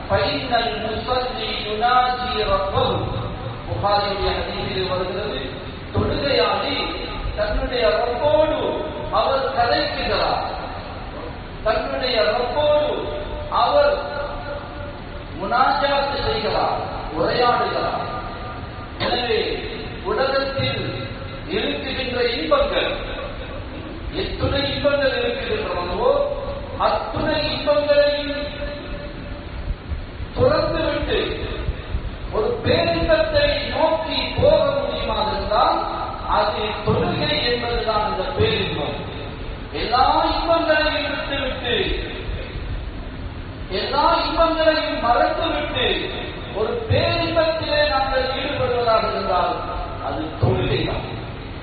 Final முஸல்லி யுனாஜி ரப்பஹு. புகாரியுடைய ஹதீஸில் வருகிறது, தொழுகையாளி தன்னுடைய ரப்போடு அவர் கதைக்கிறார், தன்னுடைய ரப்போடு அவர் முனாஜாத் செய்கிறார், உரையாடுகிறார். எனவே உலகத்தில் இருக்குகின்ற இன்பங்கள் எத்துணை இன்பங்கள் இருக்குகின்றனவோ அத்துணை இன்பங்களையும் துறந்துவிட்டு ஒரு பேரின்பத்தை நோக்கி போக முடியுமாக இருந்தால் அது தொழுகை என்பதுதான் இந்த பேரின்பம். எல்லா இன்பங்களையும் விட்டுவிட்டு, எல்லா இன்பங்களையும் மறந்துவிட்டு ஒரு பேரின்பத்திலே நாங்கள் ஈடுபடுவதாக இருந்தால் அது தொழுகைதான்.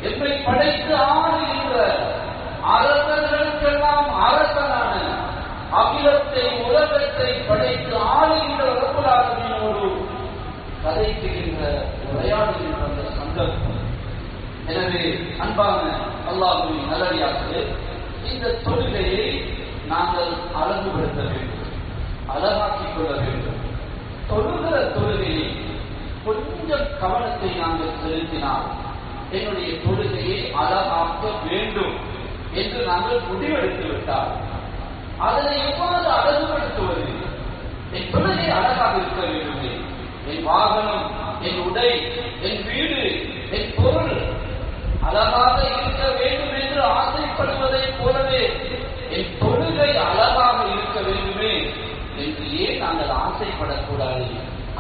எம்மை படைத்து ஆளுகின்ற அரசர்களுக்கெல்லாம் அரசனான அகிலத்தை உலகத்தை படைத்து ஆளுகின்ற ரப்புல் ஆலமீனோடு கதைக்கின்ற உரையாடுகின்ற அந்த சந்தர்ப்பம். எனவே அன்பான அல்லாஹ்வின் நல்லடியார்களே, இந்த தொழுகையை நாங்கள் அழகுபடுத்த வேண்டும், அழகாக்கிக் கொள்ள வேண்டும். தொழுகிற தொழுகையை கொஞ்சம் கவனத்தை நாங்கள் செலுத்தினால் என்னுடைய தொழுகையை அழகாக்க வேண்டும் என்று நாங்கள் முடிவெடுத்து விட்டால் அதனை எவ்வாறு அழகுபடுத்துவது? என் தொழுகை அழகாக இருக்க வேண்டுமே, என் வாகனம், என் உடை, என் வீடு, என் பொருள் அழகாக இருக்க வேண்டும் என்று ஆசைப்படுவதைப் போலவே என் தொழுகை அழகாக இருக்க வேண்டுமே என்று ஏன் நாங்கள் ஆசைப்படக்கூடாது?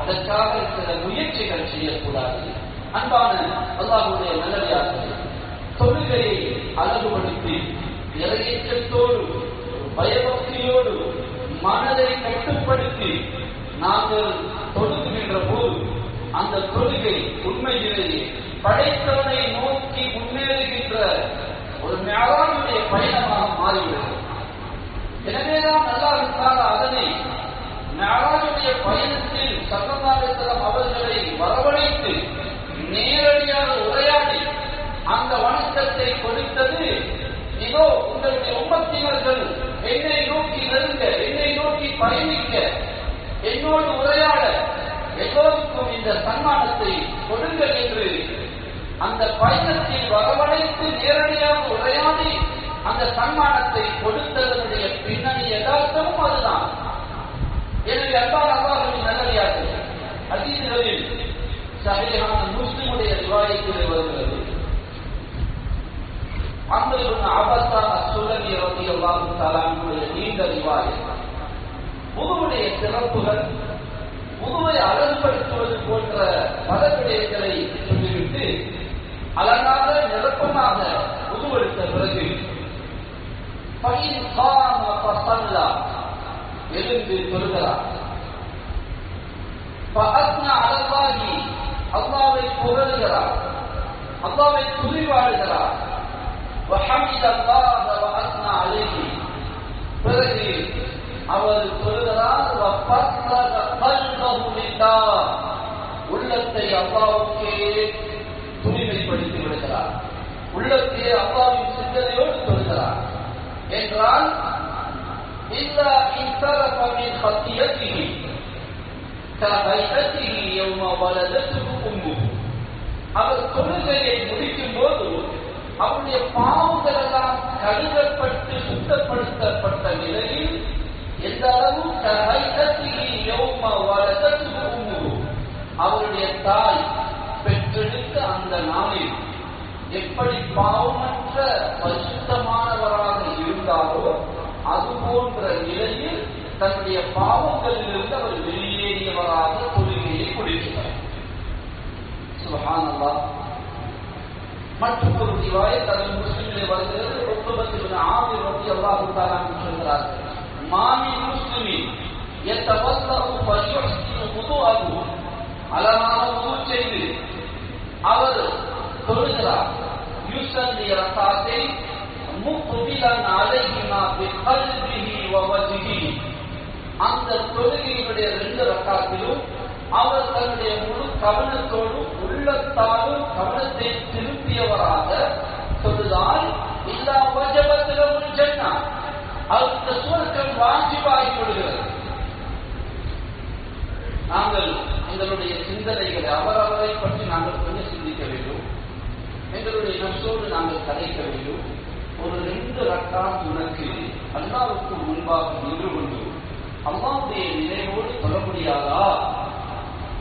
அதற்காக சில முயற்சிகள் செய்யக்கூடாது? அன்பான அல்லாஹ்வுடைய நல்லடியார்களே, தொழுகையை அழகுபடுத்தி இறையச்சத்தோடு பயபக்தியோடு மனதை கட்டுப்படுத்தி நாங்கள் தொழுகின்ற போது அந்த தொழுகை உண்மையிலேயே படைத்தவனை நோக்கி முன்னேறுகின்ற ஒரு மெராஜுடைய பயணமாக மாறிவிடுகிறது. எனவேதான் அல்லாஹ் அதனை மெராஜுடைய பயணத்தில் ஸல்லல்லாஹு அலைஹி வஸல்லம் அவர்களை வரவழைத்து நேரடியாக உரையாடி அந்த வணக்கத்தை கொடுத்தது. இதோ உங்களுடைய உம்மத்தினர்கள் என்னை நோக்கி நெருங்க, என்னை நோக்கி பயணிக்க, என்னோடு உரையாட எல்லோருக்கும் இந்த சன்மானத்தை கொடுங்கள் என்று அந்த பயணத்தில் வரவழைத்து நேரடியாக உரையாடி அந்த சன்மானத்தை கொடுத்ததனுடைய பின்னணி யதார்த்தமும் அதுதான். எனவே அன்பான அல்லாஹ்வின் நல்லடியார்களே, ஹதீஸ்களில் ஸஹீஹான முஸ்லிமுடைய ரிவாயத்தில் வருகிறது, அம்ர் இப்னு அபஸா அஸ்-சுலமி ரலியல்லாஹு தஆலா அன்ஹுடைய நீண்ட ரிவாயத். வுதுவுடைய சிறப்புகள், வுதுவை அழகுபடுத்துவது போன்ற பல விடயங்களை சொல்லிவிட்டு அழகாக நிரப்பமாக வுதுவெடுத்த பிறகு ஃபஇன் காம ஃபஸல்லா எழுந்து தொழுகிறார், ஃபஅஸ்னா அலல்லாஹி அல்லாஹ்வை புகழுகிறார், அல்லாஹ்வை துதிபாடுகிறார், வஹமிதல்லாஹ வஅஸ்னா அலைஹி பிறகு அவர் சொல்கிறார், வஃபஸ்ஸல கல்பஹு லில்லாஹ் உள்ளத்தை அல்லாஹ்வுக்கே தூய்மைப்படுத்தி விடுகிறார், உள்ளத்தை அல்லாஹ்வின் சிந்தனையோடு சொல்கிறார். என்றால் இல்லா இன்சரஃப மின் ஹத்தியத்திஹி கஹையத்திஹி யௌம வலதத்துஹு உம்முஹு. அவர் தொழுகையை முடிக்கும் போது அவருடைய பாவங்கள் எல்லாம் கழுவப்பட்டு சுத்தப்படுத்தப்பட்ட நிலையில் எந்த அளவு கஹையத்திஹி யௌம வலதத்துஹு உம்முஹு அவருடைய தாய் பெற்றெடுத்த அந்த நாளில் எப்படி பாவமற்ற பரிசுத்தமானவராக இருந்தாரோ அதுபோன்ற நிலையில் தன்னுடைய பாவங்களிலிருந்து அவர் வெளியேறியவராக தொழுகையை முடிக்கிறார். சுப்ஹானல்லாஹ். மற்றொரு ரிவாயத் அதில் முஸ்லிமிலே வருகிறது, உக்பத் இப்னு ஆமிர் ரலியல்லாஹு தஆலா சொல்கிறார், மாமின் முஸ்லிமின் யதவல்லஹு ஃபயுஹ்சினு வுதுஅஹு அழகாக வுது செய்து அவர் தொழுகிறார், யுஸல்லி ரக்அத்தை முக்பிலன் அலைஹிமா பிகல்பிஹி வவஜ்ஹிஹி. அந்த தொழுகையினுடைய 2 ரக்அத்திலும் அவர் தன்னுடைய முழு கவனத்தோடு உள்ளத்தாலும் கவனத்தை திருப்பியவராக தொழுதால் இல்லா வஜபத் லஹுல் ஜன்னah அவருக்கு சுவர்க்கம் வாஜிபாகி விடுகிறது. நாங்கள் எங்களுடைய சிந்தனைகளை அவரவரை பற்றி நாங்கள் கொஞ்சம் சிந்திக்க வேண்டும். எங்களுடைய நப்சோடு நாங்கள் கதைக்க வேண்டும். ஒரு 2 ரக்காத் உனக்கு அல்லாஹ்வுக்கு முன்பாக நின்று கொண்டு அல்லாஹ்வுடைய நினைவோடு சொல்ல முடியாதா?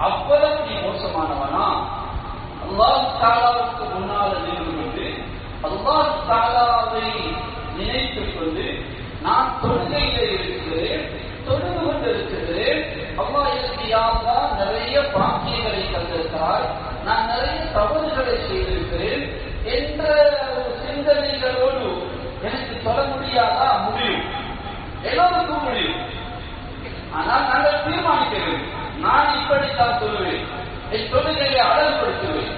அவ்வளவு நீ மோசமானவனா? அல்லாஹ் தஆலாவுக்கு முன்னால் நின்று கொண்டு அல்லாஹ் தஆலாவை நினைத்துக் கொண்டு நான் தொழுகையிலே இருக்கிறேன், தொழுது கொண்டிருக்கிறேன், அல்லாஹ் எனக்கு யாரெல்லாம் நிறைய பாக்கியங்களை தந்திருக்கிறார், நான் நிறைய தவறுகளை செய்திருக்கிறேன் என்ற ஒரு சிந்தனைகளோடு எனக்கு சொல்ல முடியாதா? முடியும், எல்லோருக்கும் முடியும். ஆனால் நாங்கள் தீர்மானிக்க வேண்டும். நான் இப்படித்தான் சொல்லுவேன், என் தொழுகையை அழகுபடுத்துவேன்,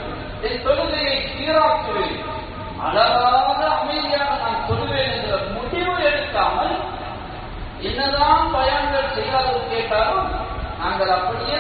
என் தொழுகையை சீராக்குவேன், அழகாக அமைதியாக நான் சொல்லுவேன் என்ற முடிவு எடுக்காமல் என்னதான் பயன்கள் செய்யாத கேட்டாலும் நாங்கள் அப்படியே